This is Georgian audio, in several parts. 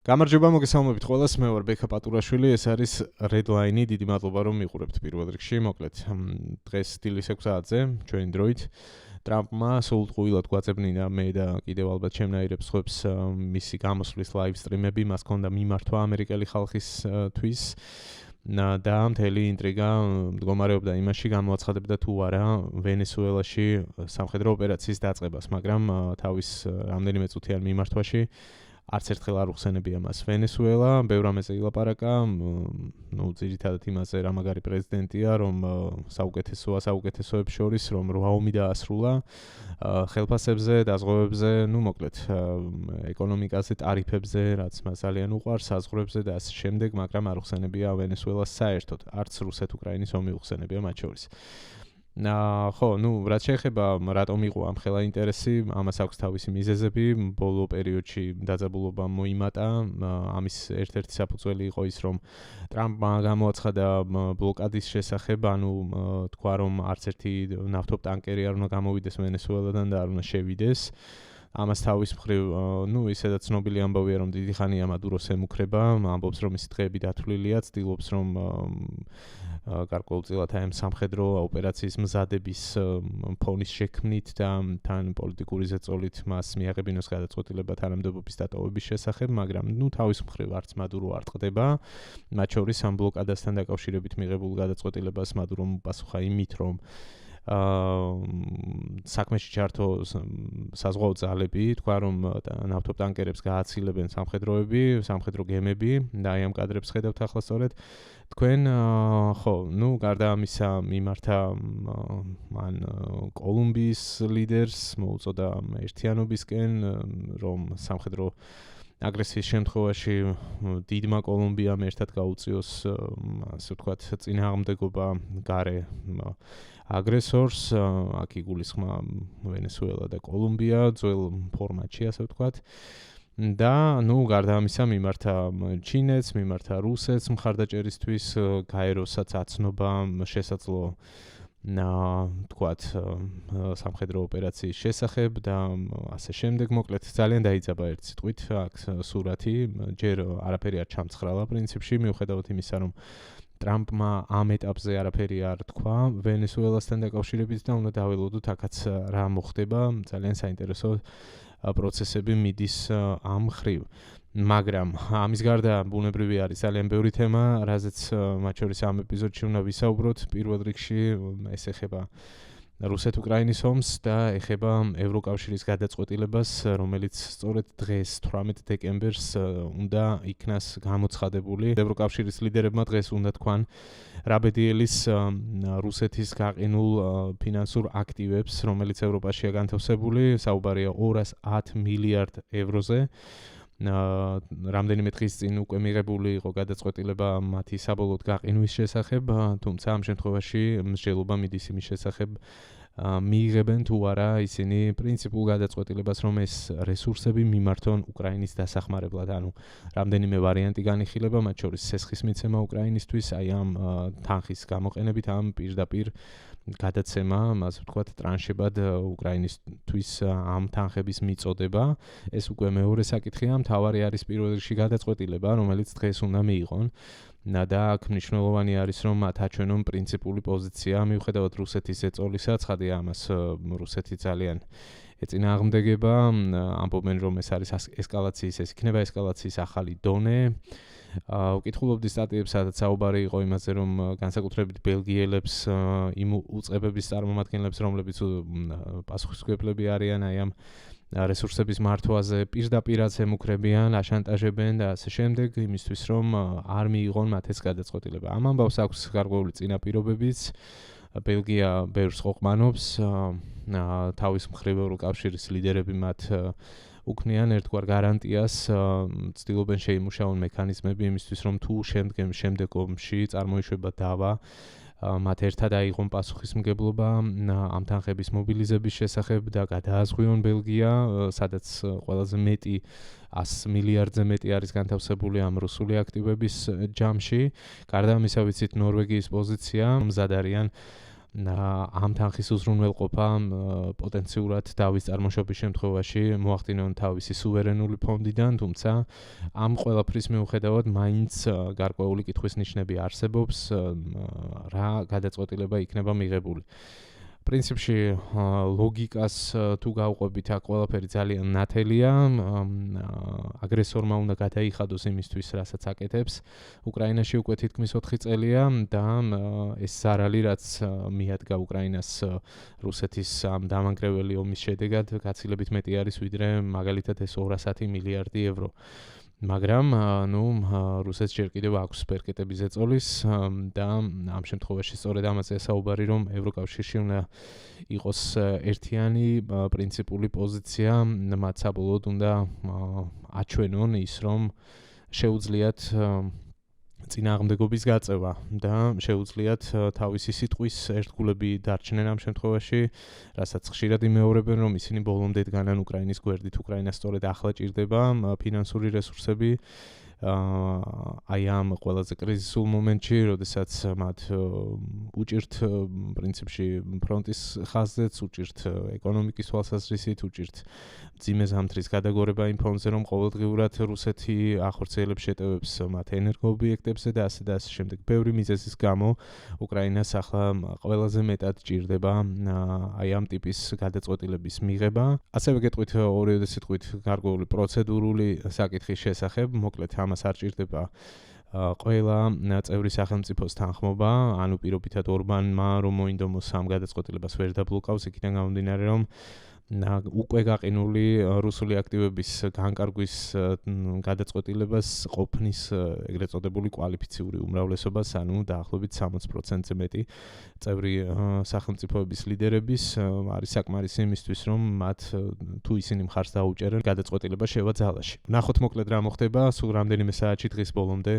გამარჯობა, მოგესალმებით ყველას. მე ვარ ბექა პატურაშვილი. ეს არის Redline-ი. დიდი მადლობა რომ მიყურებთ პირველ რიგში. მოკლედ, დღეს დილის 6 საათზე ჩვენი დროით ტრამპმა სულტყუილად გვაწებნინა მე და კიდევ ალბათ შემნაირებს ხუებს მისი გამოსვლის live stream-ები, მას ჰქონდა მიმართვა ამერიკელი ხალხისთვის. და მთელი ინტრიგა მდგომარეობდა იმაში, გამოაცხადებდა თუ არა ვენესუელაში სამხედრო ოპერაციის დაწყებას, მაგრამ თავის რამდენიმე წუთიან მიმართვაში არც ერთხელ არ უხსენებია მას ვენესუელა, ბევრ რამეზე ილაპარაკა, ძირითადად იმაზე, რა მაგარი პრეზიდენტია, რომ საუკეთესოა საუკეთესოებს შორის, რომ რა ომი დაასრულა, ხელფასებზე, დაზღვევებზე, მოკლედ, ეკონომიკაზე, ტარიფებზე, რაც მას ძალიან უყვარს, საზღვრებზე და ასე შემდეგ, მაგრამ არ უხსენებია ვენესუელას საერთოდ, არც რუსეთ-უკრაინის ომი უხსენებია მათ შორის. ხო, რაც შეეხება რატომ იყო ამ ხელა ინტერესი, ამას აქვს თავისი მიზეზები, ბოლო პერიოდში დაძაბულობა მოიმატა, ამის ერთ-ერთი საფუძველი იყო ის, რომ ტრამპმა გამოაცხადა ბლოკადის შესახებ, ანუ თქვა, რომ არც ერთი ნავთობტანკერი არ უნდა გამოვიდეს ვენესუელიდან და არ უნდა შევიდეს. ამას თავის მხრივ, ისედაც ცნობილი ამბავია, რომ დიდი ხანია მადუროს ემუქრება, ამბობს, რომ ის დღეები დათვლილია, ცდილობს, რომ გარკვეულწილად ამ სამხედრო ოპერაციის მზადების ფონის შექმნით და თან პოლიტიკური ზეწოლით მას მიაღებინოს გადაწყვეტილება თანამდებობის დატოვების შესახებ, მაგრამ თავის მხრივ არც მადურო არ ტყდება. მათ შორის ამ ბლოკადასთან დაკავშირებით მიღებულ გადაწყვეტილებას მადურომ უპასუხა იმით, რომ საქმეში ჩართო საზღვაო ძალები, თქვა, რომ ნავთობტანკერებს გააცილებენ სამხედრო გემები და აი ამ კადრებს ხედავთ ახლა სწორედ. თქვენ, გარდა ამისა მიმართა მან კოლუმბიის ლიდერს მოუწოდა ერთიანობისკენ, რომ სამხედრო აგრესიის შემთხვევაში დიდმა კოლუმბიამ ერთად გაუწიოს, ასე ვთქვათ, წინააღმდეგობა გარე აგრესორს, აქ იგულისხმა ვენესუელა და კოლუმბია, ძველ ფორმატში, ასე ვთქვათ. და, გარდა ამისა მიმართა ჩინეთს, მიმართა რუსეთს მხარდაჭერისთვის, გაეროსაც აცნობა შესაძლო თქვათ, სამხედრო ოპერაციის შესახებ და ასე შემდეგ, მოკლედ ძალიან დაიძაბა ერთ სიტყვით აქ სურათი, ჯერ არაფერი არ ჩამცხრალა პრინციპში, მიუხედავად იმისა, რომ ტრამპმა ამ ეტაპზე არაფერი არ თქვა ვენესუელასთან დაკავშირებით და უნდა დაველოდოთ აქაც რა მოხდება, ძალიან საინტერესო პროცესები მიდის ამ მხრივ. მაგრამ ამის გარდა ბუნებრივი არის ძალიან ბევრი თემა, რაზეც მათ შორის ამ ეპიზოდში უნდა ვისაუბროთ. პირველ რიგში ეს ეხება რუსეთ-უკრაინის ომს და ეხება ევროკავშირის გადაწყვეტილებას, რომელიც სწორედ დღეს 18 დეკემბერს უნდა იქნას გამოცხადებული. ევროკავშირის ლიდერებმა დღეს უნდა თქვან რაბედიელის რუსეთის გაყინულ ფინანსურ აქტივებს, რომელიც ევროპაშია განთავსებული, საუბარია 210 მილიარდ ევროზე. რამდენიმე დღის წინ უკვე მიღებული იყო გადაწყვეტილება მათი საბოლოოდ გაყინვის შესახებ, თუმცა ამ შემთხვევაში მსჯელობა მიდის იმის შესახებ, მიიღებენ თუ არა ისინი პრინციპულ გადაწყვეტილებას, რომ ეს რესურსები მიმართონ უკრაინის დასახმარებლად, ანუ რამდენიმე ვარიანტი განიხილება, მათ შორის სესხის მიცემა უკრაინისთვის, აი ამ თანხის გამოყენებით, ამ პირდაპირ გადაცემა, ასე ვთქვათ, ტრანშებად უკრაინისთვის ამ თანხების მიწოდება. ეს უკვე მეორე საკითხია, მთავარი არის პირველ რიგში გადაწყვეტილება, რომელიც დღეს უნდა მიიღონ. და აქ მნიშვნელოვანი არის, რომ მათ აჩვენონ პრინციპული პოზიცია, მიუხედავად რუსეთის ეწოლისა, ცხადია ამას რუსეთი ძალიან ეწინააღმდეგება, ამბობენ, რომ ეს არის ეს იქნება ესკალაციის ახალი დონე. ვკითხულობდი სტატიებს, სადაც საუბარი იყო იმაზე, რომ განსაკუთრებით ბელგიელებს, იმ უწყებების წარმომადგენლებს, რომლებიც პასუხისმგებლები არიან აი ამ რესურსების მართვაზე, პირდაპირაც ემუქრებიან, აშანტაჟებენ და ასე შემდეგ, იმისთვის რომ არ მიიღონ მათ ეს გადაწყვეტილება. ამ ამბავს აქვს გარკვეული წინაპირობებიც. ბელგია ბევრს ყოყმანობს, თავის მხრივ ევროკავშირის ლიდერები მათ უქმნიან ერთგვარ გარანტიას, ცდილობენ შეიმუშაონ მექანიზმები იმისთვის, რომ თუ შემდეგ ომში წარმოიშვება დავა, მათ ერთად აიღონ პასუხისმგებლობა ამ თანხების მობილიზების შესახებ და გადააზღვიონ ბელგია, სადაც ყველაზე მეტი 100 მილიარდზე მეტი არის განთავსებული ამ რუსული აქტივების ჯამში. გარდა ამისა, ვიცით ნორვეგიის პოზიცია, მზად არიან ამ თანხის უზრუნველყოფა პოტენციურად დავის წარმოშობის შემთხვევაში მოახდინონ თავისი სუვერენული ფონდიდან, თუმცა ამ ყველაფრის მიუხედავად მაინც გარკვეული კითხვის ნიშნები არსებობს, რა გადაწყვეტილება იქნება მიღებული. პრინციპში ლოგიკას თუ გავყვებით, აქ ყველაფერი ძალიან ნათელია. აგრესორმა უნდა გადაიხადოს იმისთვის, რასაც აკეთებს. უკრაინაში უკვე თითქმის 4 წელია და ეს ზარალი, რაც მიადგა უკრაინას რუსეთის ამ დამანგრეველი ომის შედეგად, გაცილებით მეტი არის, ვიდრე მაგალითად ეს 210 მილიარდი ევრო. მაგრამ რუსეთს ჯერ კიდევ აქვს ბერკეტები ზეწოლის და ამ შემთხვევაში სწორედ ამაზე საუბარი, რომ ევროკავშირში უნდა იყოს ერთიანი პრინციპული პოზიცია, მათ საბოლოოდ უნდა აჩვენონ ის, რომ შეუძლიათ წინააღმდეგობის გაწევა და შეუძლიათ თავისი სიტყვის ერთგულები დარჩნენ ამ შემთხვევაში, რასაც ხშირად იმეორებენ, რომ ისინი ბოლომდე დგანან უკრაინის გვერდით. უკრაინას სწორედ ახლა ჭირდება ფინანსური რესურსები აი ამ ყველაზე კრიზისულ მომენტში, როდესაც მათ უჭირთ პრინციპში ფრონტის ხაზზეც, უჭირთ ეკონომიკის თვალსაზრისით, უჭირთ მძიმე ზამთრის გადაგორება იმ ფონზე, რომ ყოველდღიურად რუსეთი ახორციელებს შეტევებს მათ ენერგოობიექტებზე და ასე და ასე შემდეგ. ბევრი მიზეზის გამო უკრაინას ახლა ყველაზე მეტად ჭირდება აი ამ ტიპის გადაწყვეტილების მიღება. ასევე გეტყვით ორიოდე სიტყვით გარკვეული პროცედურული საკითხის შესახებ, მოკლედ ამას არ ჭირდება ყველა წევრი სახელმწიფოს თანხმობა, ანუ პირობითად ორბანმა რომ მოინდომოს ამ გადაწყვეტილებას ვერ დაბლოკავს, იქიდან გამომდინარე, რომ უკვე გაყინული რუსული აქტივების განკარგვის გადაწყვეტილებას ყოფნის ეგრეთ წოდებული კვალიფიციური უმრავლესობას, ანუ დაახლოებით 60%-ზე მეტი წევრი სახელმწიფოების ლიდერების არის საკმარისი იმისთვის, რომ მათ თუ ისინი მხარს დაუჭერენ გადაწყვეტილება შევაძალაში. ნახოთ მოკლედ რა მოხდება, სულ რამდენიმე საათში დღის ბოლომდე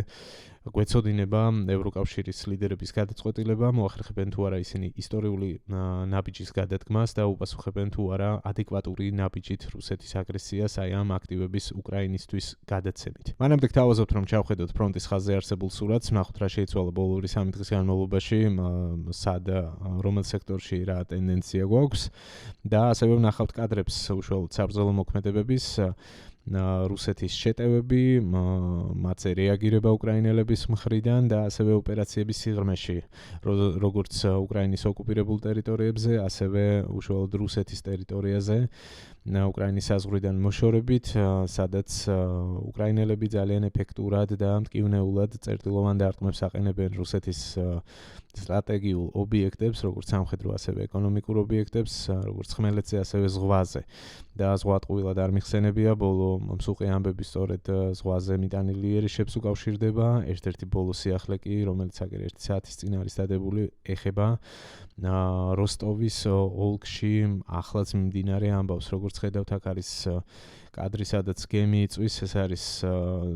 გვეცოდინება ევროკავშირის ლიდერების გადაწყვეტილება, მოახერხებენ თუ არა ისინი ისტორიული ნაბიჯის გადადგმას და უპასუხებენ თუ არა ადეკვატური ნაბიჯით რუსეთის აგრესიას აი ამ აქტივების უკრაინისთვის გადაცემით. მანამდე გთავაზობთ, რომ ჩავხედოთ ფრონტის ხაზზე არსებულ სურათს, ვნახოთ რა შეიცვალა ბოლო 3 დღის განმავლობაში, სად რომელ სექტორში რა ტენდენცია გვაქვს და ასევე ვნახავთ კადრებს უშუალოდ საბრძოლო მოქმედებების რუსეთის შეტევები, მათზე რეაგირება უკრაინელების მხრიდან და ასევე ოპერაციების სიღრმეში, როგორც უკრაინის ოკუპირებულ ტერიტორიებზე, ასევე უშუალოდ რუსეთის ტერიტორიაზე, უკრაინის საზღვრიდან მოშორებით, სადაც უკრაინელები ძალიან ეფექტურად და მტკივნეულად წერტილოვან დარტყმებს აყენებენ რუსეთის სტრატეგიულ ობიექტებს, როგორც სამხედრო, ასევე ეკონომიკურ ობიექტებს, როგორც ხმელეთზე, ასევე ზღვაზე. და ზღვატყუილად არ მიხსენებია, ბოლო მსუყი ამბები სწორედ ზღვაზე მიტანილი იერიშებს უკავშირდება. ერთ-ერთი ბოლო სიახლე კი, რომელიც აგერ 1 საათის წინ არის დადებული, ეხება როსტოვის ოლქში ახლაც მიმდინარე ამბავს, როგორც ხედავთ, აქ არის კადრი, სადაც გემი იწვის, ეს არის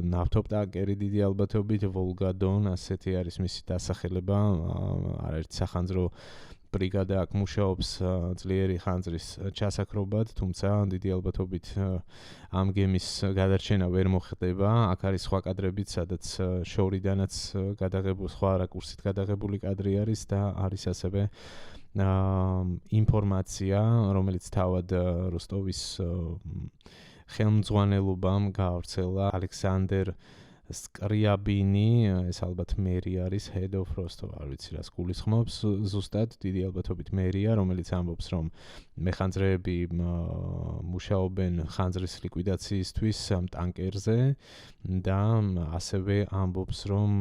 ნავთობტანკერი დიდი ალბათობით, ვოლგა-დონ, ასეთი არის მისი დასახელება, არაერთი სახანძრო ბრიგადა აქ მუშაობს ძლიერი ხანძრის ჩასაქრობად, თუმცა დიდი ალბათობით ამ გემის გადარჩენა ვერ მოხდება. აქ არის სხვა კადრებიც, სადაც შორიდანაც გადაღებული, სხვა რაკურსით გადაღებული კადრი არის და არის ასევე ინფორმაცია, რომელიც თავად როსტოვის ხელმძღვანელობამ გაავრცელა ალექსანდერ სკრიაბინი, ეს ალბათ მერი არის, head of Rostov, არ ვიცი რას გულისხმობს, ზუსტად დიდი ალბათობით მერია, რომელიც ამბობს, რომ მეხანძრეები მუშაობენ ხანძრის ლიკვიდაციისთვის ტანკერზე და ასევე ამბობს, რომ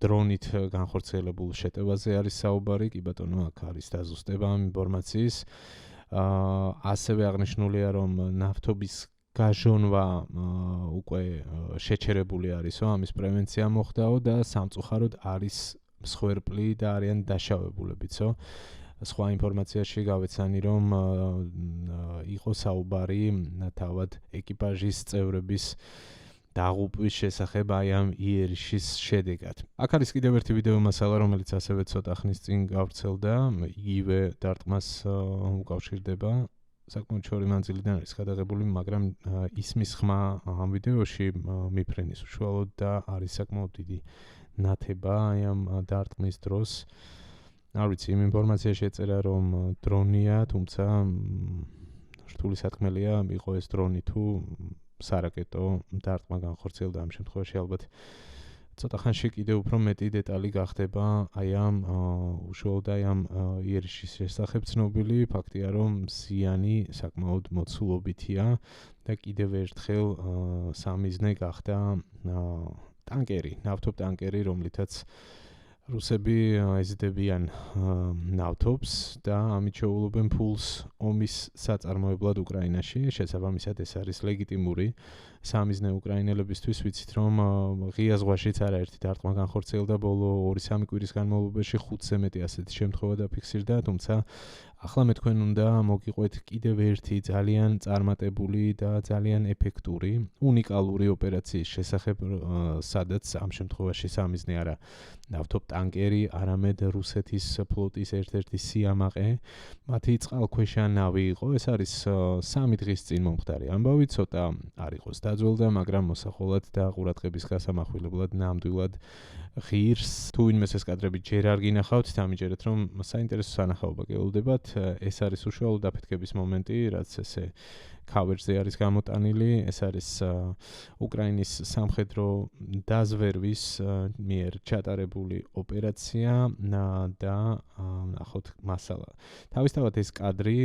დრონით განხორციელებულ შეტევაზე არის საუბარი, კი ბატონო, აქ არის დაზუსტება ამ ინფორმაციის. ასევე აღნიშნულია, რომ ნავთობის გაჟონვა უკვე შეჩერებული არისო, ამის პრევენცია მოხდაო და სამწუხაროდ არის მსხვერპლი და არიან დაშავებულებიცო. სხვა ინფორმაციაში გავეცანი, რომ იყო საუბარი თავად ეკიპაჟის წევრების დაღუპვის შესახებ აი ამ იერიშის შედეგად. აქ არის კიდევ ერთი ვიდეო მასალა, რომელიც ასევე ცოტა ხნის წინ გავრცელდა, იგივე დარტყმას უკავშირდება. საკმაოდ შორი მანძილიდან არის გადაღებული, მაგრამ ისმის ხმა ამ ვიდეოში მიფრენის უშუალოდ და არის საკმაოდ დიდი ნათება აი ამ დარტყმის დროს. არ ვიცი, იმ ინფორმაციაში ეწერა, რომ დრონია, თუმცა რთული სათქმელია, იყო ეს დრონი თუ სარაკეტო დარტყმა განხორციელდა ამ შემთხვევაში ალბათ ცოტა ხანში კიდევ უფრო მეტი დეტალი გახდება აი ამ უშუალოდ აი ამ იერიშის შესახებ ცნობილი ფაქტია, რომ ზიანი საკმაოდ მოცულობითია და კიდევ ერთხელ სამიზნე გახდა ტანკერი, ნავთობტანკერი, რომლითაც რუსები ეზიდებიან ნავთობს და ამით შეუვლობენ ფულს ომის საწარმოებლად უკრაინაში. შესაბამისად, ეს არის ლეგიტიმური სამიზნე უკრაინელებისთვის. ვიცით, რომ ღია ზღვაშიც არაერთი დარტყმა განხორციელდა ბოლო 2-3 კვირის განმავლობაში 5-ზე მეტი ასეთი შემთხვევა დაფიქსირდა, თუმცა ახლა მე თქვენ უნდა მოგიყვეთ კიდევ ერთი ძალიან წარმატებული და ძალიან ეფექტური, უნიკალური ოპერაციის შესახებ, სადაც ამ შემთხვევაში სამიზნე არა ნავთობტანკერი, არამედ რუსეთის ფლოტის ერთ-ერთი სიამაყე, მათი წყალქვეშა ნავი იყო. ეს არის 3 დღის წინ მომხდარი ამბავი, ცოტა არ იყოს დაძველდა, მაგრამ მოსახოლად და ყურადღების გასამახვილებლად ნამდვილად ღირს. თუ ვინმეს ეს კადრები ჯერ არ გინახავთ, დამიჯერეთ, რომ საინტერესო სანახაობა გეულდებათ. ეს არის უშუალო დაფეთქების მომენტი, რაც ესე cover-ზე არის გამოტანილი. ეს არის უკრაინის სამხედრო დაზვერვის მიერ ჩატარებული ოპერაცია და ნახოთ მასალა. თავისთავად ეს კადრი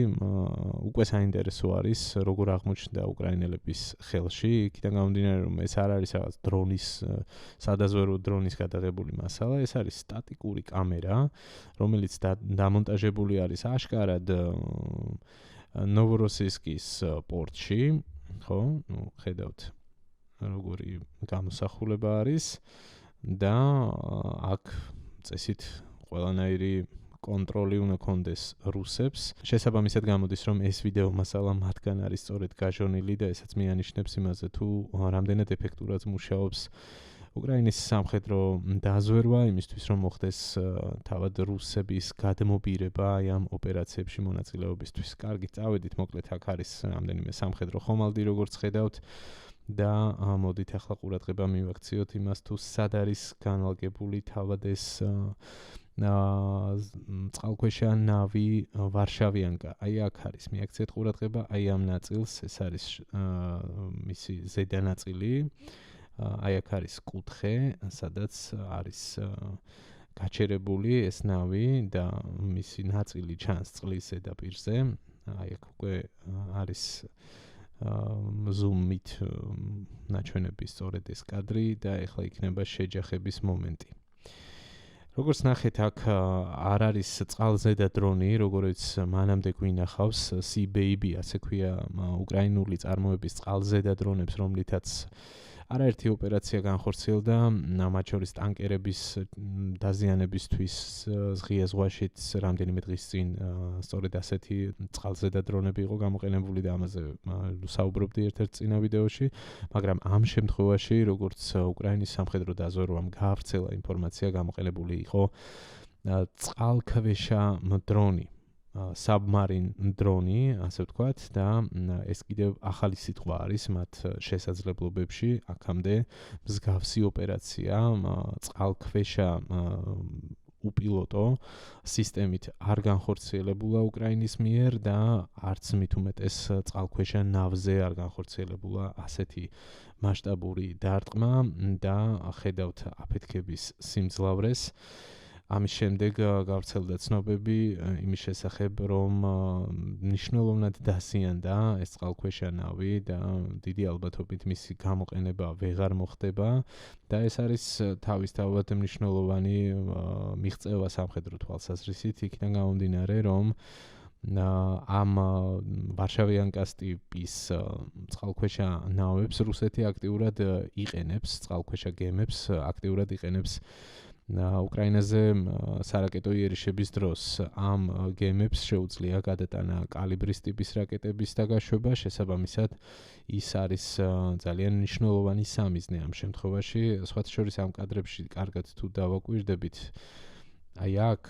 უკვე საინტერესო არის, როგორ აღმოჩნდა უკრაინელების ხელში. იქიდან გამომდინარე, რომ ეს არ არის რაღაც დრონის სადაზვერვო დრონის გადაღებული მასალა, ეს არის სტატიკური კამერა, რომელიც დამონტაჟებული არის აშკარად ნოვოროსიისკის პორტში, ხო? ხედავთ როგორი გამოსახულება არის და აქ წესით ყველანაირი კონტროლი უნდა კონდეს რუსებს. შესაბამისად გამოდის, რომ ეს ვიდეო მასალა მათგან არის სწორედ გაჟონილი და ესაც მიანიშნებს იმაზე, თუ რამდენად ეფექტურად მუშაობს უკრაინის სამხედრო დაზვერვა იმისთვის, რომ მოხდეს თავად რუსების გადმობირება აი ამ ოპერაციებში მონაწილეობისთვის. კარგი, წავედით, მოკლედ აქ არის რამდენიმე სამხედრო ხომალდი, როგორც ხედავთ და მოდით ახლა ყურადღება მივაქციოთ იმას, თუ სად არის განლაგებული თავად ეს წყალქვეშა ნავი ვარშავიანკა. აი აქ არის, მიაქციეთ ყურადღება აი ამ ნაწილს, ეს არის მისი ზედა ნაწილი. აი აქ არის კუთხე, სადაც არის გაჩერებული ეს ნავი და მისი ნაწილი ჩანს წყლის ზედაპირზე. აი აქ უკვე არის ზუმით ნაჩვენების სწორედ ეს კადრი და ეხლა იქნება შეჯახების მომენტი. როგორც ნახეთ, აქ არ არის წყალზედა დრონი, როგორც მანამდე გვინახავს Sea Baby, ასე ქვია უკრაინული წარმოების წყალზედა დრონებს, რომლითაც არაერთი ოპერაცია განხორციელდა, მათ შორის ტანკერების დაზიანებისთვის ღია ზღვაშიც რამდენიმე დღის წინ სწორედ ასეთი წყალზედა დრონები იყო გამოყენებული და ამაზე საუბრობდი ერთ-ერთ წინა ვიდეოში, მაგრამ ამ შემთხვევაში, როგორც უკრაინის სამხედრო დაზვერვამ გაავრცელა ინფორმაცია, გამოყენებული იყო წყალქვეშა დრონი. Submarine დრონი, ასე ვთქვათ, და ეს კიდევ ახალი სიტყვა არის მათ შესაძლებლობებში, აქამდე მსგავსი ოპერაცია წყალქვეშა უპილოტო სისტემით არ განხორციელებულა უკრაინის მიერ და არც მით უმეტეს წყალქვეშა ნავზე არ განხორციელებულა ასეთი მასშტაბური დარტყმა და ხედავთ აფეთქების სიმძლავრეს. ამის შემდეგ გავრცელდა ცნობები იმის შესახებ, რომ მნიშვნელოვნად დაზიანდა ეს წყალქვეშა ნავი და დიდი ალბათობით მისი გამოყენება ვეღარ მოხდება და ეს არის თავისთავად მნიშვნელოვანი მიღწევა სამხედრო თვალსაზრისით, იქიდან გამომდინარე, რომ ამ ვარშავიანკას ტიპის წყალქვეშა ნავებს რუსეთი აქტიურად იყენებს, წყალქვეშა გემებს აქტიურად იყენებს უკრაინაზე სარაკეტო იერიშების დროს. ამ გემებს შეუძლია გადატანა კალიბრის ტიპის რაკეტების დაგაშვება, შესაბამისად ის არის ძალიან მნიშვნელოვანი სამიზნე ამ შემთხვევაში. სხვათა შორის ამ კადრებში კარგად თუ დავაკვირდებით, აი აქ,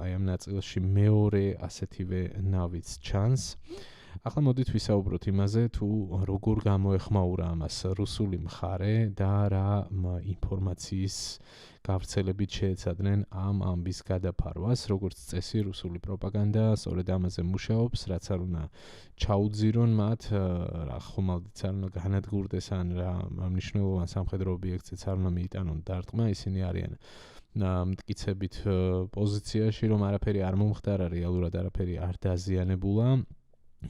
აი ამ ნაწილში მეორე ასეთივე ნავიც ჩანს. ახლა მოდით ვისაუბროთ იმაზე, თუ როგორ გამოეხმაურა ამას რუსული მხარე და რა ინფორმაციის გავრცელებით შეეცადნენ ამ ამბის გადაფარვას, როგორც წესი რუსული პროპაგანდა სწორედ ამაზე მუშაობს, რაც არ უნდა ჩაუძირონ მათ, რა ხომალდიც არ უნდა განადგურდეს ან რა მნიშვნელოვან სამხედრო ობიექტზეც არ უნდა მიიტანონ დარტყმა, ისინი არიან მტკიცებით პოზიციაში, რომ არაფერი არ მომხდარა, რეალურად არაფერი არ დაზიანებულა.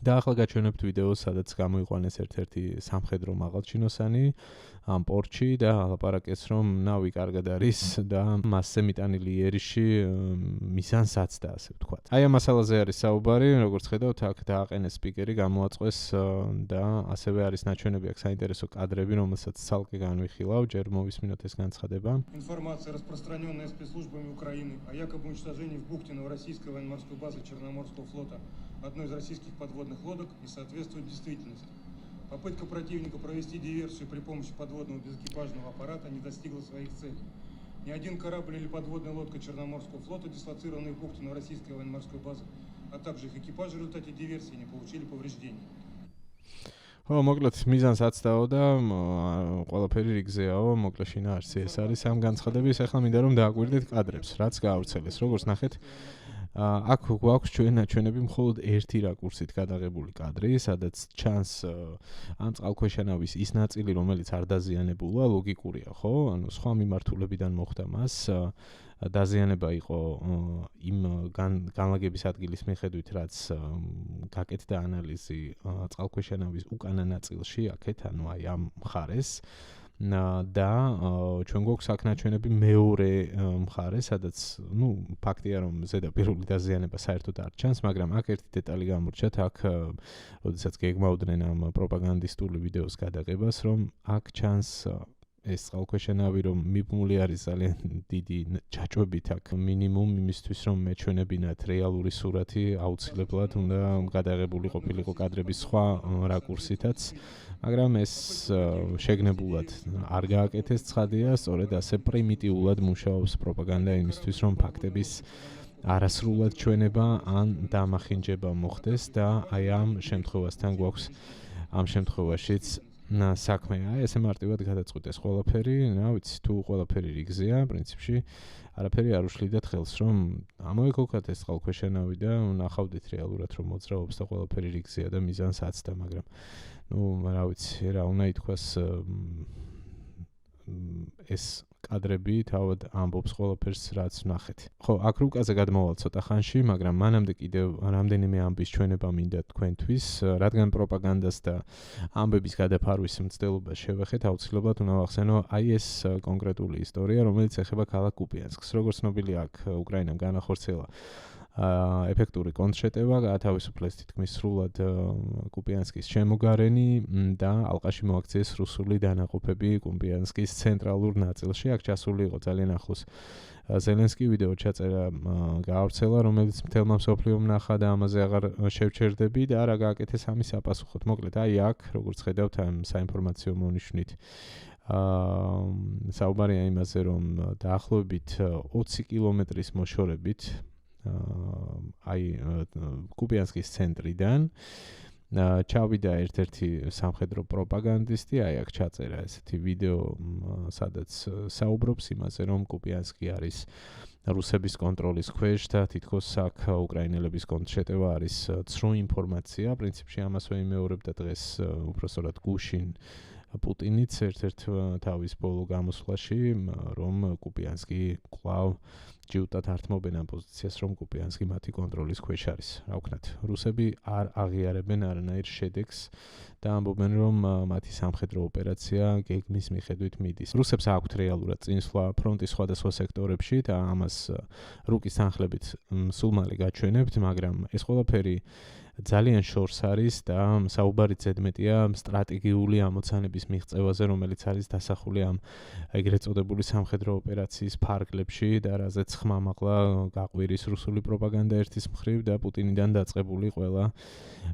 და ახლა გაჩვენებთ ვიდეოს, სადაც გამოიყვანეს ერთ-ერთი სამხედრო მაღალჩინოსანი ამ პორტში და ლაპარაკეს, რომ ნავი კარგად არის და მასზე მიტანილი იერიში მიზანსაცდა, ასე ვთქვათ. აი ამ მასალაზე არის საუბარი, როგორც ხედავთ, აქ დააყენეს სპიკერი, გამოაწყვეს და ასევე არის ნაჩვენები აქ საინტერესო კადრები, რომელსაც ცალკე განვიხილავ, ჯერ მოვისმინოთ ეს განცხადება. Информация, распространенная спецслужбами Украины о якобы уничтожении в бухте Новороссийской военно-морской базы Черноморского флота одной из российских подводных лодок не соответствует действительности. Попытка противника провести диверсию при помощи подводного безэкипажного аппарата не достигла своих целей. Ни один корабль или подводная лодка Черноморского флота, дислоцированные в бухте Новороссийской военно-морской базы, а также их экипажи в результате диверсии не получили повреждений. მოკლედ მიზანს აცდაო და ყველაფერი რიგზეაო, მოკლედ შინაარსი ეს არის ამ განცხადების. ახლა მინდა რომ დააკვირდეთ კადრებს, რაც გაავრცელეს. როგორც ნახეთ, აქ გვაქვს ჩვენები მხოლოდ ერთი რაკურსით გადაღებული კადრი, სადაც ჩანს ამ წყალქვეშა ნავის ის ნაწილი, რომელიც არ დაზიანებულა, ლოგიკურია, ხო? ანუ სხვა მიმართულებიდან მოხდა მას. დაზიანება იყო იმ განლაგების ადგილის მიხედვით, რაც გაკეთდა ანალიზი წყალქვეშა ნავის უკანა ნაწილში, აქეთ, ანუ აი ამ მხარეს. და ჩვენ გვაქვს აქ ნაჩვენები მეორე მხარე, სადაც, ფაქტია, რომ ზედაპირული დაზიანება საერთოდ არ ჩანს, მაგრამ აქ ერთი დეტალი გამორჩათ, აქ, როდესაც გეგმავდნენ ამ პროპაგანდისტული ვიდეოს გადაღებას, რომ აქ ჩანს ეს წყალქვეშა ნავი, რომ მიბმული არის ძალიან დიდი ჯაჭვებით აქ მინიმუმ იმისთვის, რომ მეჩვენებინათ რეალური სურათი, აუცილებლად უნდა გადაღებული ყოფილიყო კადრების სხვა რაკურსითაც, მაგრამ ეს შეგნებულად არ გააკეთეს, ცხადია, სწორედ ასე პრიმიტიულად მუშაობს პროპაგანდა იმისთვის, რომ ფაქტების არასრულად ჩვენება ან დამახინჯება მოხდეს და აი ამ შემთხვევასთან გვაქვს ამ შემთხვევაშიც საქმე. აი ესე მარტივად გადაწყვიტეს ყველაფერი, რა ვიცი, თუ ყველაფერი რიგზეა, პრინციპში არაფერი არ უშლიდათ ხელს, რომ ამოეკოქათ ეს წყალქვეშა ნავი და ნახავდით რეალურად, რომ მოძრაობს და ყველაფერი რიგზეა და მიზანს აცდა, მაგრამ რა ვიცი, რა უნდა ითქვას, ეს კადრები თავად ამბობს ყველაფერს, რაც ვნახეთ. ხო, აქ რუკაზე გადმოვალ ცოტა ხანში, მაგრამ მანამდე კიდევ რამდენიმე ამბის ჩვენება მინდა თქვენთვის, რადგან პროპაგანდას და ამბების გადაფარვის მცდელობას შევეხეთ, აუცილებლად უნდა ვახსენო აი ეს კონკრეტული ისტორია, რომელიც ეხება ქალაქ კუპიანსკს. როგორც ცნობილია, აქ უკრაინამ განახორციელა ეფექტური კონტრშეტევა, გაათავისუფლეს თითქმის სრულად კუპიანსკის შემოგარენი და ალყაში მოაქციეს რუსული დანაყოფები კუპიანსკის ცენტრალურ ნაწილში. აქ ჩასული იყო ძალიან ახლოს ზელენსკი, ვიდეო ჩაწერა გაავრცელა, რომელიც მთელმა მსოფლიომ ნახა და ამაზე აღარ შევჩერდები და რა გააკეთეს ამის საპასუხოდ. მოკლედ, აი აქ, როგორც ხედავთ, ამ საინფორმაციო მონიშნით საუბარია იმაზე, რომ დაახლოებით 20 კილომეტრის მოშორებით აი კუპიანსკის ცენტრიდან ჩავიდა ერთ-ერთი სამხედრო პროპაგანდისტი, აი აქ ჩაწერა ესეთი ვიდეო, სადაც საუბრობს იმაზე, რომ კუპიანსკი არის რუსების კონტროლის ქვეშ და თითქოს აქ უკრაინელების კონტრშეტევა არის ცრუ ინფორმაცია. პრინციპში ამას ვეიმეორებდა დღეს უпроსტად გუშინ პუტინიც ერთ-ერთ თავის ბოლო გამოსვლაში, რომ კუპიანსკი კვლავ ჯიუტად ართმობენ ამ პოზიციას, რომ კუპიანსკი მათი კონტროლის ქვეშ არის. რა ვქნათ, რუსები არ აღიარებენ არანაირ შედეგს და ამბობენ, რომ მათი სამხედრო ოპერაცია გეგმის მიხედვით მიდის. რუსებს აქვთ რეალურად წინსვლა ფრონტის სხვადასხვა სექტორებში და ამას რუკის თანხლებით სულ მალე გაჩვენებთ, მაგრამ ეს ყველაფერი ძალიან შორს არის და საუბარი ზედმეტია სტრატეგიული ამოცანების მიღწევაზე, რომელიც არის დასახული ამ ეგრეთ წოდებული სამხედრო ოპერაციის ფარგლებში და რაზეც ხმამაღლა გაყვირის რუსული პროპაგანდა ერთის მხრივ და პუტინიდან დაწყებული ყველა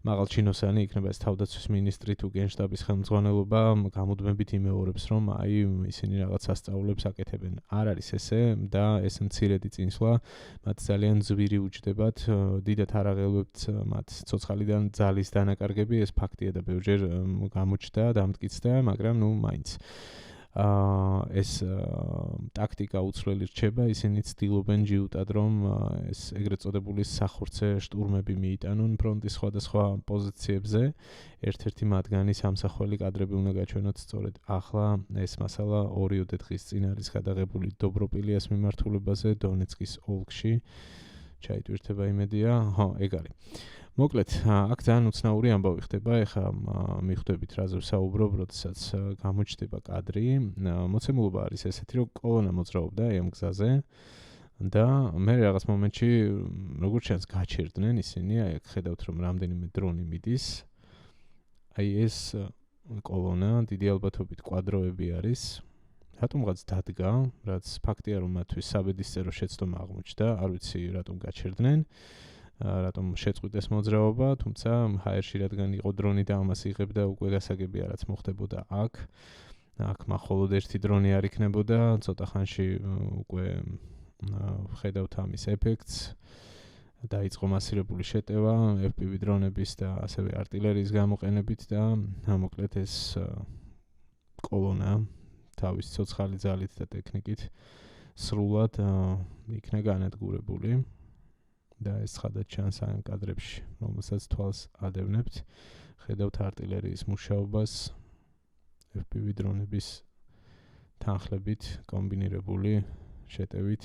მაღალჩინოსანი, იქნება ეს თავდაცვის მინისტრი თუ გენშტაბის ხელმძღვანელობა, გამუდმებით იმეორებს, რომ აი ისინი რაღაც სასწაულებს აკეთებენ. არ არის ესე და ეს მცირედი წინსვლა მათ ძალიან ძვირი უჯდებათ, დიდად არ აღელვებთ მათ ცოცხალიდან ძალის დანაკარგები ეს ფაქტია და ბევრჯერ გამოჩნდა, დამტკიცდა, მაგრამ მაინც ეს ტაქტიკა უცვლელი რჩება, ისინი ცდილობენ ჯიუტად რომ ეს ეგრეთ წოდებული სახურცე შტურმები მიიტანონ ფრონტის სხვადასხვა პოზიციებზე. ერთ-ერთი მათგანი სამსახველი კადრები უნდა გაჩვენოთ სწორედ ახლა ეს მასალა 2 დღის წინ არის გადაღებული დობროპილიას მიმართულებაზე დონეცკის ოლქში. ჩაიტვირთება იმედია, ეგ არის. მოკლედ, აქ ძალიან უცნაური ამბავი ხდება, ეხლა მიხვდებით რაზე ვსაუბრობ, როდესაც გამოჩნდება კადრი. მოცემულობა არის ესეთი, რომ კოლონა მოძრაობდა ამ გზაზე და მე რაღაც მომენტში როგორც ჩანს გაჩერდნენ ისინი, აი აქ ხედავთ რომ რამდენიმე დრონი მიდის. აი ეს კოლონა დიდი ალბათობით კვადროები არის. რატომღაც დადგა, რაც ფაქტია რომ მათთვის საბედისწერო შეცდომა აღმოჩნდა, არ ვიცი რატომ გაჩერდნენ. რატომ შეწყვიტეს მოძრაობა, თუმცა ჰაერში რადგან იყო დრონი და ამას იღებდა უკვე გასაგებია რაც მოხდებოდა აქ. აქ მხოლოდ ერთი დრონი არ იქნებოდა, ცოტა ხანში უკვე ხედავთ ამის ეფექტს. დაიწყო მასირებული შეტევა FPV დრონების და ასევე артиლერიის გამოყენებით და მოკლედ ეს კოლონა თავის ცოცხალი ძალით და ტექნიკით სრულად იქნა განადგურებული. და ეს ცხადად ჩანს ამ კადრებში, რომელსაც თვალს ადევნებთ. ხედავთ артиლერიის მუშაობას FPV დრონების თანხლებით კომბინირებული შეტევით.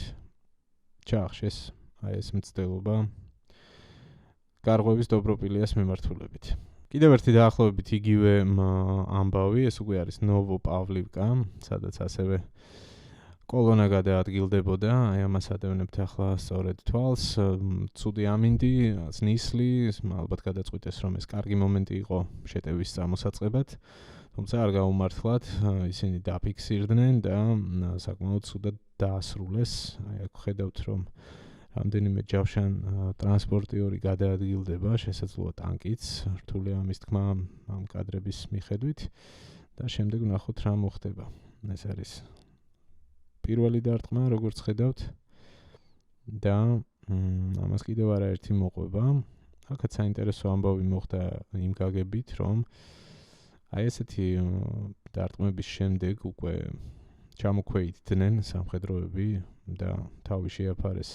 ჩაახშეს აი ეს მცდელობა გარღვევის დობროპილიას მიმართულებით. კიდევ ერთი დაახლოებით იგივე ამბავი, ეს უკვე არის ნოვოპავლივკა, სადაც ასევე კოლონა გადაადგილდებოდა, აი ამას ადევნებთ ახლა სწორედ თვალს, ცუდი ამინდი, ნისლი, ალბათ გადაწყვიტეს რომ ეს კარგი მომენტი იყო შეტევის წამოსაწყებად, თუმცა არ გაუმართლათ, ისინი დაფიქსირდნენ და საკმაოდ ცუდად დაასრულეს. აი აქ ხედავთ რომ რამდენიმე ჯავშან ტრანსპორტიორი გადაადგილდება, შესაძლოა ტანკიც, რთული ამის თქმა ამ კადრების მიხედვით და შემდეგ ვნახოთ რა მოხდება. ეს არის პირველი დარტყმა, როგორც ხედავთ და ამას კიდევ არაერთი მოყვება. აქაც საინტერესო ამბავი მოხდა იმ გაგებით, რომ აი ესეთი დარტყმების შემდეგ უკვე ჩამოქვეითდნენ სამხედროები და თავი შეაფარეს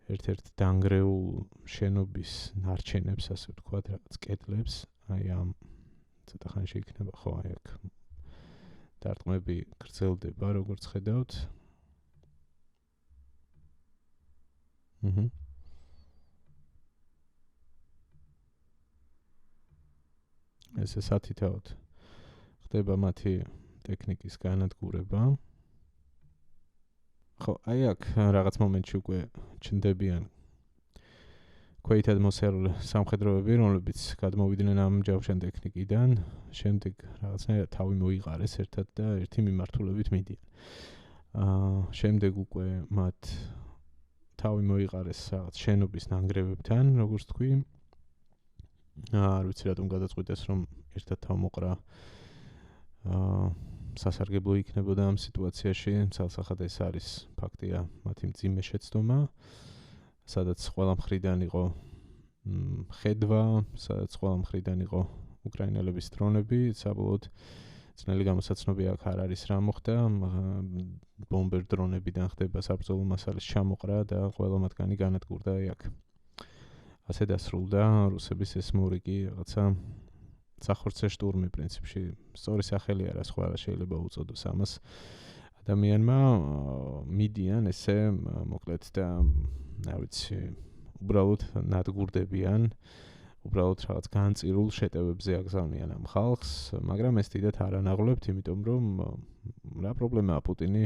ერთ-ერთ დანგრეულ შენობის ნარჩენებს, ასე ვთქვათ, რაღაც კედლებს. აი ამ ცოტა ხანში იქნება, ხო, აი აქ დარტყმები გრძელდება, როგორც ხედავთ. ესე სათითაოდ ხდება მათი ტექნიკის განადგურება. ხო, აი აქ რაღაც მომენტში უკვე ჩნდებიან ქვეითად მოსერულ სამხედროები, რომლებიც გადმოვიდნენ ამ ჯავშან ტექნიკიდან, შემდეგ რაღაცნაირად თავი მოიყარეს ერთად და ერთი მიმართულებით მიდიან. შემდეგ უკვე მათ თავი მოიყარეს რაღაც შენობის ნანგრევებთან, როგორც თქვი. არ ვიცი რატომ გადაწყვიტეს რომ ერთად თავმოყრა სასარგებლო იქნებოდა ამ სიტუაციაში, ცალსახად ეს არის ფაქტია მათი მძიმე შეცდომა, სადაც ყველა მხრიდან იყო ხედვა, სადაც ყველა მხრიდან იყო უკრაინელების დრონები, საბოლოოდ ძნელი გამოსაცნობი აქ არ არის რა მოხდა, ბომბერ დრონებიდან ხდება საბრძოლო მასალის ჩამოყრა და ყველა მათგანი განადგურდა აქ. ასე დასრულდა რუსების ეს მორიგი რაღაცა სახურცე შტურმი პრინციპში. სწორი სახელი არა, სხვა რა შეიძლება უწოდოს ამას. ადამიანმა მიდიან ესე მოკლედ და არ ვიცი, უბრალოდ ნადგურდებიან, უბრალოდ რაღაც განწირულ შეტევებზე აგზავნიან ამ ხალხს, მაგრამ ეს დიდად არ ანაღლებთ, იმიტომ რომ რა პრობლემაა პუტინი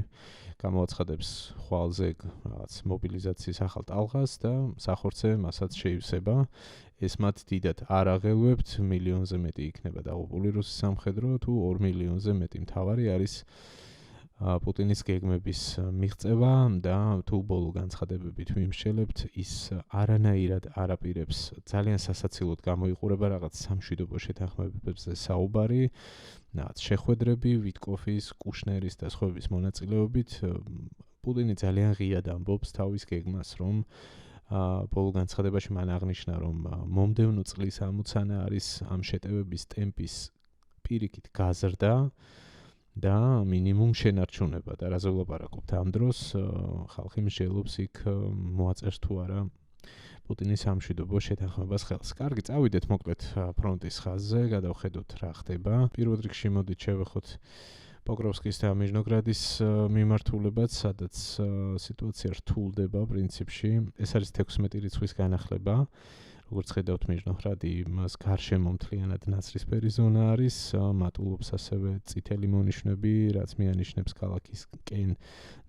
გამოაცხადებს ხვალზე რაღაც მობილიზაციის ახალ ტალღას და სახორცე მასაც შეივსება. ეს მათ დიდად არ აღელვებთ, მილიონზე მეტი იქნება დაღუპული რუსის სამხედრო, თუ 2 მილიონზე მეტი მთავარი არის პუტინის გეგმების მიღწევა და თუ ბოლო განცხადებებით ვიმსჯელებთ, ის არანაირად არ აპირებს ძალიან სასაცილოდ გამოიყურება რაღაც სამშვიდობო შეთანხმებებზე საუბარი, რაღაც შეხვედრები, ვიტკოფის, კუშნერის და სხვების მონაწილეობით. პუტინი ძალიან ღიად ამბობს თავის გეგმას, რომ ბოლო განცხადებაში მან აღნიშნა, რომ მომდევნო წლის ამოცანა არის ამ შეტევების ტემპის პირიქით გაზრდა და მინიმუმ შენარჩუნება და რაზე ვლაპარაკობთ ამ დროს ხალხი მსჯელობს იქ მოაწერს თუ არა პუტინის სამშვიდობო შეთანხმებას ხელს. კარგი, წავიდეთ მოკლედ ფრონტის ხაზზე, გადავხედოთ რა ხდება. პირველ რიგში მოდით შევეხოთ პოკროვსკის და მიჟნოგრადის მიმართულებაც, სადაც სიტუაცია რთულდება პრინციპში. ეს არის 16 რიცხვის განახლება. როგორც ხედავთ, მიჟნოგრადი მას გარშემო მთლიანად ნაცრისფერი ზონა არის, მატულობს ასევე წითელი მონიშნები, რაც მიანიშნებს ქალაქისკენ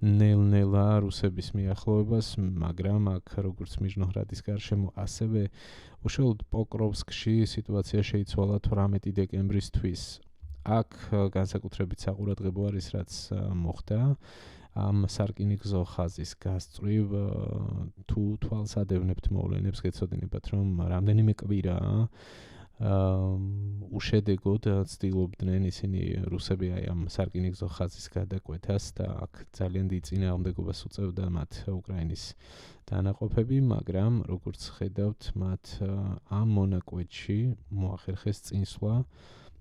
ნელ-ნელა რუსების მიახლოებას, მაგრამ აქ როგორც მიჟნოგრადის გარშემო, ასევე უშუალოდ პოკროვსკში სიტუაცია შეიცვალა 18 დეკემბრისთვის. აქ განსაკუთრებით საყურადღებო არის, რაც მოხდა ამ სარკინიგზო ხაზის გასწვრივ თუ თვალს ადევნებთ მოვლენებს, გეცოდინებათ, რომ რამდენიმე კვირა უშედეგოდ ცდილობდნენ ისინი რუსები აი ამ სარკინიგზო ხაზის გადაკვეთას და აქ ძალიან დიდ წინააღმდეგობას უწევდა მათ უკრაინის დანაყოფები, მაგრამ როგორც ხედავთ, მათ ამ მონაკვეთში მოახერხეს წინსვლა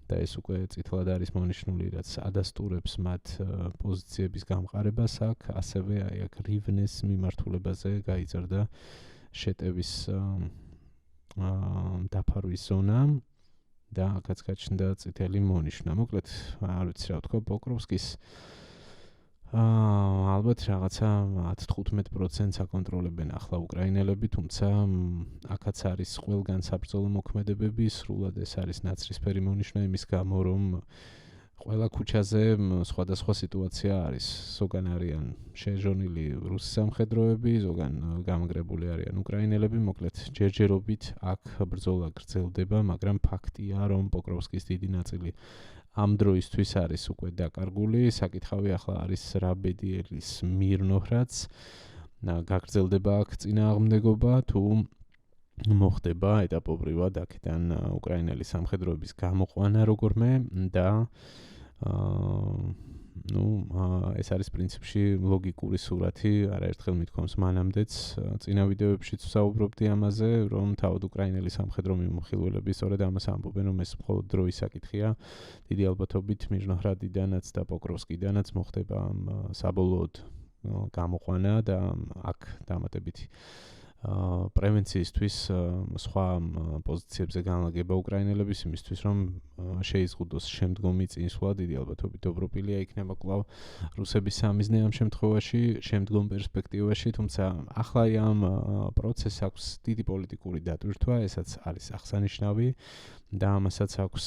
და ეს უკვე წითლად არის მონიშნული, რაც ადასტურებს მათ პოზიციების გამყარებას აქ, ასევე აი აქ რივნეს მიმართულებაზე გაიზარდა შეტევის დაფარვის ზონა და აქაც გაჩნდა წითელი მონიშნა. მოკლედ, არ ვიცი რა ვთქვა, პოკროვსკის ალბათ რაღაცა 10-15% აკონტროლებენ ახლა უკრაინელები, თუმცა აქაც არის ყველგან საბრძოლო მოქმედებები, სრულად ეს არის ნაცრისფერი მონიშნა იმის გამო, რომ ყველა ქუჩაზე სხვადასხვა სიტუაცია არის. ზოგან არიან შეჟონილი რუსი სამხედროები, ზოგან გამაგრებული არიან უკრაინელები, მოკლედ ჯერჯერობით აქ ბრძოლა გრძელდება, მაგრამ ფაქტია, რომ პოკროვსკის დიდი ნაწილი ამ დროისთვის არის უკვე დაკარგული. საკითხავი ახლა არის რა ბედიელის მირნოჰრადს გაგრძელდება აქ წინააღმდეგობა თუ მოხდება ეტაპობრივად აქედან უკრაინელი სამხედროების გამოყვანა როგორმე და ეს არის პრინციპში ლოგიკური სურათი, არაერთხელ მithkoms მანამდეც წინა ვიდეოებშიც ვსაუბრობდი ამაზე, რომ თავად უკრაინელი სამხედრო მიმოხილველები სწორედ ამას ამბობენ, რომ ეს მხოლოდ დროის საკითხია. დიდი ალბათობით მიჟნოჰრადიდანაც და პოკროვსკიდანაც მოხდება საბოლოოდ გამოყვანა და აქ დამატებით პრევენციისთვის სხვა პოზიციებზე განლაგება უკრაინელების იმისთვის, რომ შეიზღუდოს შემდგომი წინსვლა, დიდი ალბათობით დობროპილია იქნება კვლავ რუსების სამიზნე ამ შემთხვევაში, შემდგომ პერსპექტივაში, თუმცა ახლა ამ პროცესს აქვს დიდი პოლიტიკური დატვირთვა, ესაც არის აღსანიშნავი და ამასაც აქვს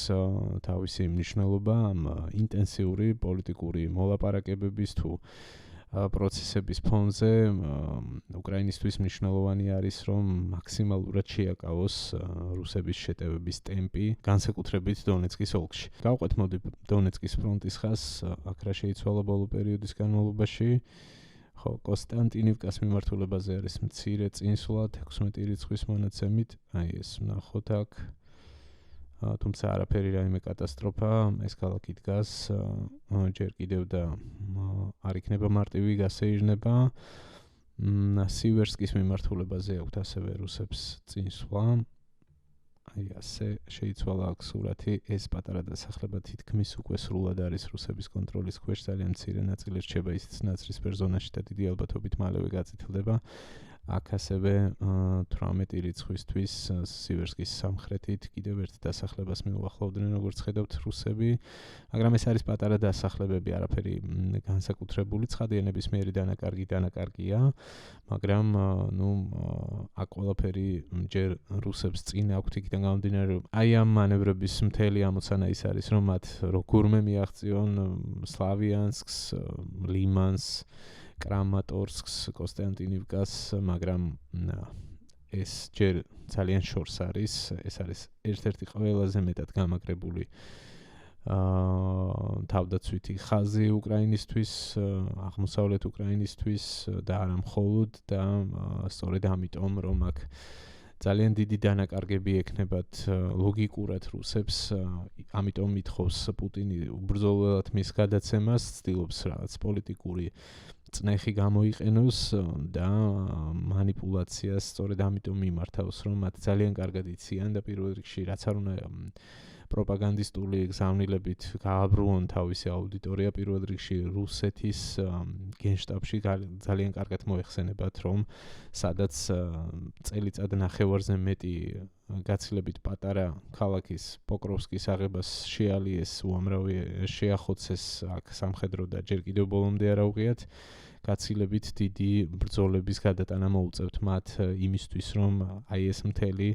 თავისი მნიშვნელობა ამ ინტენსიური პოლიტიკური მოლაპარაკებების თუ პროცესების ფონზე უკრაინისთვის მნიშვნელოვანი არის, რომ მაქსიმალურად შეაკავოს რუსების შეტევების ტემპი, განსაკუთრებით დონეცკის ოლქში. გავყვეთ მოდი დონეცკის ფრონტის ხაზს, აქ რა შეიცვალა ბოლო პერიოდის განმავლობაში. ხო, კონსტანტინივკას მიმართულებაზე არის მცირე წინსვლა 16 რიცხვის მონაცემით, აი ეს ვნახოთ აქ. თუმცა არაფერი რაიმე კატასტროფა, ეს ქალაქი დგას, ჯერ კიდევ და არ იქნება მარტივი გასეირნება. სივერსკის მიმართულებაზე აქვთ ასევე რუსებს წინსვლა. აი ასე შეიცვალა აქ სურათი, ეს პატარა დასახლება თითქმის უკვე სრულად არის რუსების კონტროლის ქვეშ, ძალიან მცირე ნაწილი რჩება ისიც ნაცრისფერ ზონაში და დიდი ალბათობით მალევე გაწითლდება. აქ ასევე 18 რიცხვისთვის სივერსკის სამხრეთით კიდევ ერთ დასახლებას მიუახლოვდნენ, როგორც ხედავთ რუსები, მაგრამ ეს არის პატარა დასახლებები, არაფერი განსაკუთრებული, ცხადიანების მიერი დანაკარგია, მაგრამ აქ ყველაფერი ჯერ რუსებს წინ აქვთ იქიდან გამომდინარე, რომ აი ამ მანევრების მთელი ამოცანა ის არის, რომ მათ როგორმე მიაღწიონ სლავიანსკს, ლიმანს, კრამატორსკს, კონსტანტინივკას, მაგრამ ეს ჯერ ძალიან შორს არის, ეს არის ერთ-ერთი ყველაზე მეტად გამაგრებული თავდაცვითი ხაზი უკრაინისთვის, აღმოსავლეთ უკრაინისთვის და არა მხოლოდ და სწორედ ამიტომ, რომ აქ ძალიან დიდი დანაკარგები ექნებათ ლოგიკურად რუსებს, ამიტომ მithხოვს პუტინი უბრძოლველად მის გადაცემას, ცდილობს რაღაც პოლიტიკური წნეხი გამოიყენოს და მანიპულაციას სწორედ ამიტომ მიმართავს, რომ მათ ძალიან კარგად იციან და პირველ რიგში რაც არ უნდა პროპაგანდისტული გზავნილებით გააბრუონ თავისი აუდიტორია პირველ რიგში რუსეთის გენშტაბში ძალიან კარგად მოეხსენებათ, რომ სადაც წელიწად ნახევარზე მეტი გაცილებით პატარა ქალაქის პოკროვსკის აღებას შეალიეს, უამრავი შეახოცეს აქ სამხედრო და ჯერ კიდევ ბოლომდე არ აუღიათ. გაცილებით დიდი ბრძოლების გადატანა მოუწევთ მათ იმისთვის, რომ აი ეს მთელი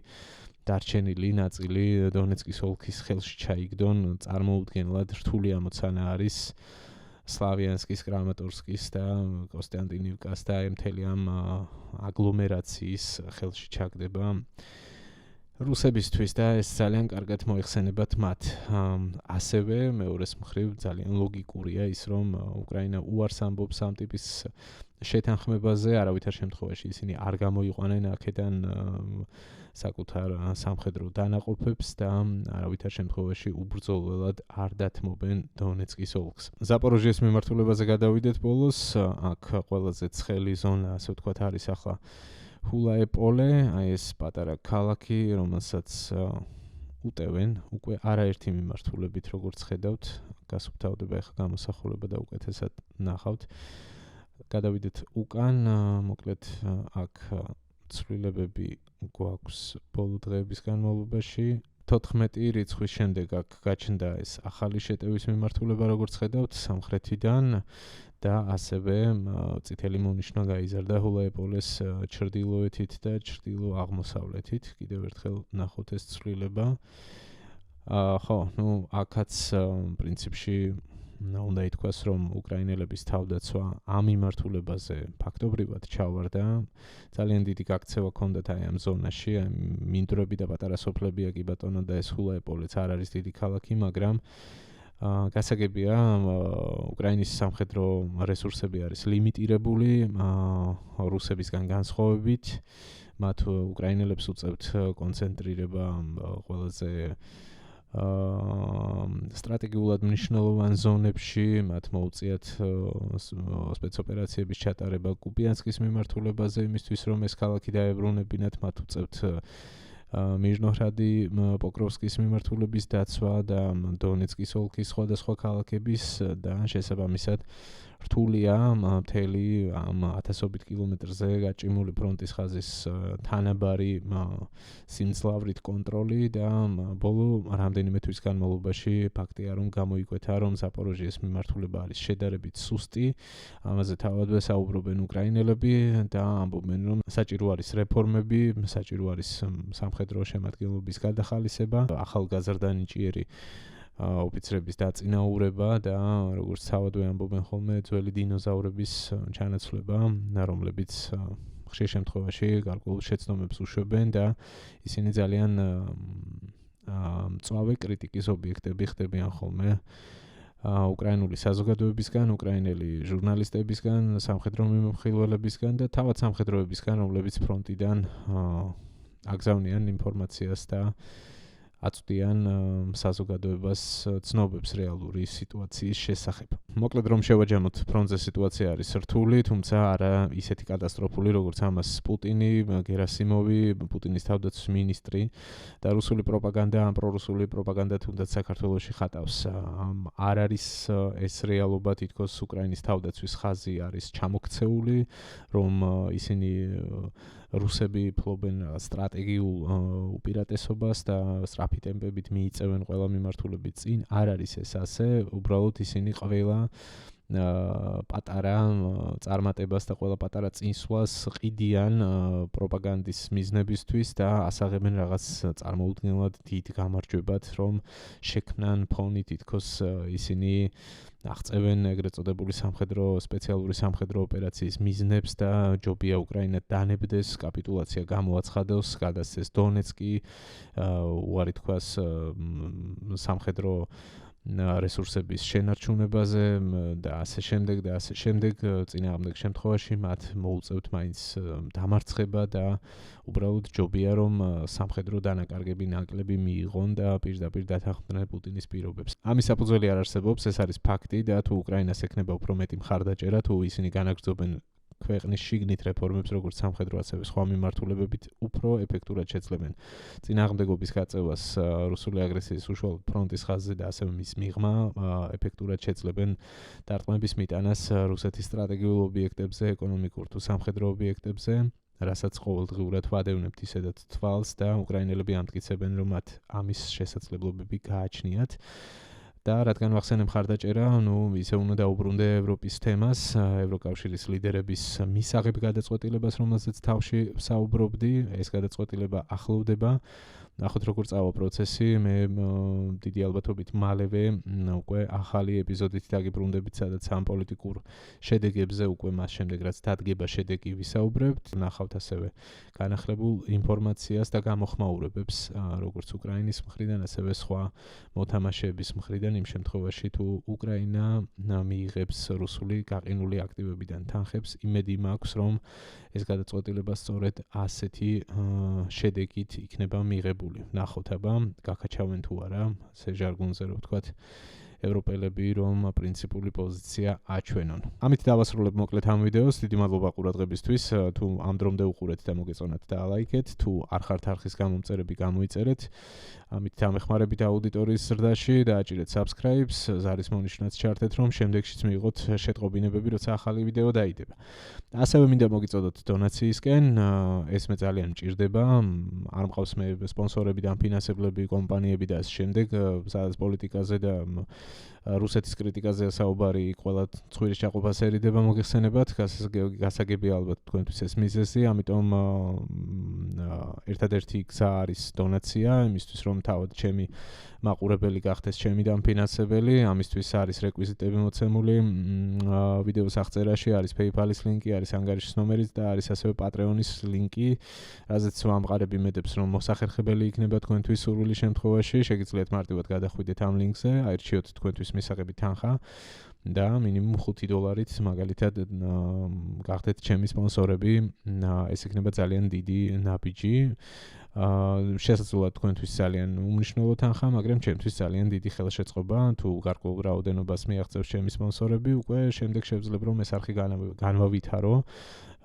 დარჩენილი ნაწილი დონეცკის ოლქის ხელში ჩაიგდონ. წარმოუდგენლად რთული ამოცანა არის სლავიანსკის, კრამატორსკის და კოსტანტინივკას და მთელი ამ აგლომერაციის ხელში ჩაგდება რუსებისთვის და ეს ძალიან კარგად მოიხსენებათ მათ. ასევე მეორეს მხრივ ძალიან ლოგიკურია ის, რომ უკრაინა უარს ამბობს ამ ტიპის შეთანხმებაზე, არავითარ შემთხვევაში ისინი არ გამოიყვანენ აქედან საკუთარ სამხედრო დანაყოფებს და არავითარ შემთხვევაში უბრძოლველად არ დათმობენ დონეცკის ოლქს. ზაპოროჟიეს მიმართულებაზე გადავიდეთ ბოლოს. აქ ყველაზე ცხელი ზონა, ასე ვთქვათ, არის ახლა ჰულაე-პოლე, აი ეს პატარა ქალაქი, რომელსაც უტევენ უკვე არაერთი მიმართულებით, როგორც ხედავთ, გასუფთავდება ახლა გამოსახულება და უკეთესად ნახავთ. გადავიდეთ უკან, მოკლედ აქ ცვლილებები გვაქვს ბოლო დღეების განმავლობაში. 14 რიცხვის შემდეგ აქ გაჩნდა ეს ახალი შეტევის მიმართულება, როგორც ხედავთ, სამხრეთიდან და ასევე წითელი მონიშნა გაიზარდა ჰულაე-პოლეს ჩრდილოეთით და ჩრდილო-აღმოსავლეთით. კიდევ ერთხელ ნახოთ ეს ცვლილება. ხო, აქაც პრინციპში უნდა ითქვას, რომ უკრაინელების თავდაცვა ამ მიმართულებაზე ფაქტობრივად ჩავარდა. ძალიან დიდი გაქცევა ჰქონდათ აი ამ ზონაში, აი მინდვრები და პატარა სოფლებია კი ბატონო და ეს ჰულაე-პოლეც არ არის დიდი ქალაქი, მაგრამ გასაგებია, უკრაინის სამხედრო რესურსები არის ლიმიტირებული, რუსებისგან განსხვავებით. მათ უკრაინელებს უწევთ კონცენტრირება ყველაზე სტრატეგიულად მნიშვნელოვან ზონებში, მათ მოუწიათ სპეცოპერაციების ჩატარება კუპიანსკის მიმართულებაზე, იმისთვის რომ ეს ქალაქი დაებრუნებინათ, მათ უწევთ მირნოჰრადი, პოკროვსკის მიმართულების დაცვა და დონეცკის ოლქის სხვადასხვა ქალაქების და შესაბამისად რთულია მთელი ამ 1000 კილომეტრზე გაჭიმული ფრონტის ხაზის თანაბარი სიმძლავრით კონტროლი და ბოლო რამდენიმე თვის განმავლობაში ფაქტია რომ გამოიკვეთა რომ ზაპოროჟიეს მიმართულება არის შედარებით სუსტი, ამაზე თავადვე საუბრობენ უკრაინელები და ამბობენ რომ საჭირო არის რეფორმები, საჭირო არის სამხედრო შემადგენლობის გადახალისება, ახალგაზრდა ნიჭიერი ოფიცრების დაწინაურება და როგორც თავადვე ამბობენ ხოლმე ძველი დინოზავრების ჩანაცვლება, რომლებიც ხშირ შემთხვევაში გარკვეულ შეცდომებს უშვებენ და ისინი ძალიან მწვავე კრიტიკის ობიექტები ხდებიან ხოლმე უკრაინული საზოგადოებისგან, უკრაინელი ჟურნალისტებისგან, სამხედრო მიმოხილველებისგან და თავად სამხედროებისგან, რომლებიც ფრონტიდან აგზავნიან ინფორმაციას და აწვდიან საზოგადოებას ცნობებს რეალური სიტუაციის შესახებ. მოკლედ რომ შევაჯამოთ, ფრონტზე სიტუაცია არის რთული, თუმცა არა ისეთი კატასტროფული, როგორც ამას პუტინი, გერასიმოვი, პუტინის თავდაცვის მინისტრი და რუსული პროპაგანდა, პრორუსული პროპაგანდა თუნდაც საქართველოში ხატავს. არ არის ეს რეალობა, თითქოს უკრაინის თავდაცვის ხაზი არის ჩამოქცეული, რომ ისინი რუსები ფლობენ სტრატეგიულ უპირატესობას და სწრაფი ტემპებით მიიწევენ ყველა მიმართულებით წინ. არ არის ეს ასე, უბრალოდ ისინი ყველა პატარა წარმატებას და ყველა პატარა წინსვლას ყიდიან პროპაგანდის მიზნებისთვის და ასაღებენ რაღაც წარმოუდგენლად დიდ გამარჯვებად, რომ შექმნან ფონი თითქოს ისინი აღწევენ ეგრეთ წოდებული სპეციალური სამხედრო ოპერაციის მიზნებს და ჯობია უკრაინა დანებდეს, კაპიტულაცია გამოაცხადოს, გადასცეს დონეცკი, უარი თქვას სამხედრო რესურსების შენარჩუნებაზე და ასე შემდეგ წინააღმდეგ შემთხვევაში მათ მოუწევთ მაინც დამარცხება და უბრალოდ ჯობია რომ სამხედრო დანაკარგები ნაკლები მიიღონ და პირდაპირ დათანხმდნენ პუტინის პირობებს. ამის საფუძველი არ არსებობს, ეს არის ფაქტი და თუ უკრაინას ექნება უფრო მეტი მხარდაჭერა, თუ ისინი განაგრძობენ ქვეყნის შიგნით რეფორმებს, როგორც სამხედრო, ასევე სხვა მიმართულებებით, უფრო ეფექტურად შეძლებენ წინააღმდეგობის გაწევას რუსული აგრესიის უშუალოდ ფრონტის ხაზზე და ასევე მის მიღმა ეფექტურად შეძლებენ დარტყმების მიტანას რუსეთის სტრატეგიულ ობიექტებზე, ეკონომიკურ თუ სამხედრო ობიექტებზე, რასაც ყოველდღიურად ვადევნებთ ისედაც თვალს და უკრაინელები ამტკიცებენ, რომ მათ ამის შესაძლებლობები გააჩნიათ. და რადგან ვახსენებ მხარდაჭერა, ისე უნდა დაუბრუნდე ევროპის თემას, ევროკავშირის ლიდერების მისაღებ გადაწყვეტილებას, რომელზეც თავში ვსაუბრობდი, ეს გადაწყვეტილება ახლოვდება. ნახოთ როგორ წავა პროცესი, მე დიდი ალბათობით მალევე უკვე ახალი ეპიზოდით დაგიბრუნდებით, სადაც ამ პოლიტიკურ შედეგებზე უკვე მას შემდეგ რაც დადგება შედეგი ვისაუბრებთ. ნახავთ ასევე განახლებულ ინფორმაციას და გამოხმაურებებს, როგორც უკრაინის მხრიდან, ასევე სხვა მოთამაშეების მხრიდან, იმ შემთხვევაში თუ უკრაინა მიიღებს რუსული გაყინული აქტივებიდან თანხებს, იმედი მაქვს, რომ ეს გადაწყვეტილება სწორედ ასეთი შედეგით იქნება მიღებული. ნახოთ აბა, გაკაჩავენ თუ არა, ასე ჟარგონზე რო ვთქვათ, ევროპელები რომ პრინციპული პოზიცია აჩვენონ. ამით დავასრულებ მოკლედ ამ ვიდეოს. დიდი მადლობა ყურადღებისთვის. თუ ამ დრომდე უყურეთ და მოგეწონათ და ლაიქეთ, თუ არ ხართ არხის გამომწერები, გამოიწერეთ. ამით დამეხმარებით აუდიტორიის ზრდაში და აჭირეთ subscribe-ს, ზარის მონიშნაც ჩართეთ, რომ შემდეგშიც მიიღოთ შეტყობინებები, როცა ახალი ვიდეო დაიდება. ასევე მინდა მოგიწოდოთ დონაციისკენ, ეს მე ძალიან მჭირდება. არ მყავს მე სპონსორები და ფინანსებლები, კომპანიები და ამ შემდეგ, სადაც პოლიტიკაზე და რუსეთის კრიტიკაზე საუბარი ყველა ცხვირის ჩაყოფას ერიდება მოგეხსენებათ, გასაგებია ალბათ თქვენთვის ეს მიზეზი, ამიტომ ერთადერთი გზა არის დონაცია, იმისთვის რომ თავად ჩემი მაყურებელი გახდეს ჩემი დამფინანსებელი, ამისთვის არის რეკვიზიტები მოცემული ვიდეოს აღწერაში, არის PayPal-ის ლინკი, არის ანგარიშის ნომერიც და არის ასევე Patreon-ის ლინკი, რაზეც ვამყარებ იმედებს, რომ მოსახერხებელი იქნება თქვენთვის სურვილი შემთხვევაში, შეგიძლიათ მარტივად გადახვიდეთ ამ ლინკზე, აირჩიოთ თქვენთვის მისაღები თანხა და მინიმუმ $5 მაგალითად გახდეთ ჩემი სპონსორები, ეს იქნება ძალიან დიდი ნაბიჯი. შესაძლოა თქვენთვის ძალიან უმნიშვნელო თანხა, მაგრამ ჩემთვის ძალიან დიდი ხელშეწყობა, თუ გარკვეულ რაოდენობას მიაღწევს ჩემი სპონსორები, უკვე შემდეგ შევძლებ რომ ეს არხი განვავითარო.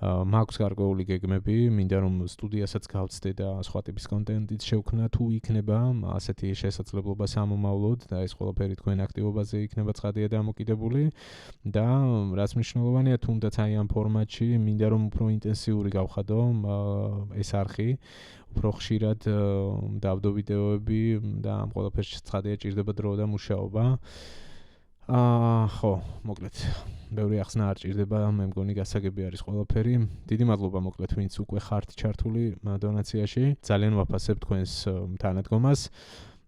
მაქვს გარკვეული გეგმები, მინდა რომ სტუდიასაც გავცდე და სხვა ტიპის კონტენტიც შევქმნა, თუ იქნება ასეთი შესაძლებლობა სამომავლოდ და ეს ყველაფერი თქვენ აქტივობაზე იქნება ცხადია დამოკიდებული და რაც მნიშვნელოვანია, თუნდაც აი ამ ფორმატში მინდა რომ უფრო ინტენსიური გავხადო ეს არხი, უფრო ხშირად დავდო ვიდეოები და ამ ყველაფერში ცხადია ჭირდება დრო და მუშაობა. ხო, მოკლედ, ბევრი ახსნა არ ჭირდება, მე მგონი გასაგები არის ყველაფერი. დიდი მადლობა მოკლედ, ვინც უკვე ხართ ჩართული დონაციაში. ძალიან ვაფასებ თქვენს თანადგომას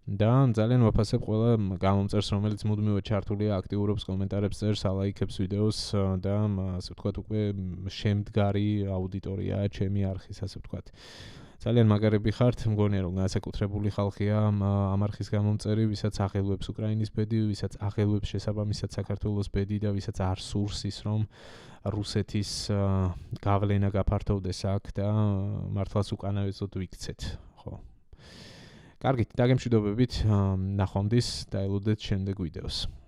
და ძალიან ვაფასებ ყველა გამომწერს, რომელიც მუდმივად ჩართულია, აქტიურობს, კომენტარებს წერს, ალაიქებს ვიდეოს და ასე ვთქვათ, უკვე შემდგარი აუდიტორია ჩემი არხის, ასე ვთქვათ. ძალიან მაგარები ხართ, მგონია რომ განსაკუთრებული ხალხია ამ არხის გამომწერი, ვისაც აღელვებს უკრაინის ბედი, ვისაც აღელვებს შესაბამისად საქართველოს ბედი და ვისაც არ სურს ის რომ რუსეთის გავლენა გაფართოვდეს აქ და მართლაც უკანაესოდ ვიქცეთ, ხო. კარგით, დაგემშვიდობებით, ნახვამდის და ელოდეთ შემდეგ ვიდეოს.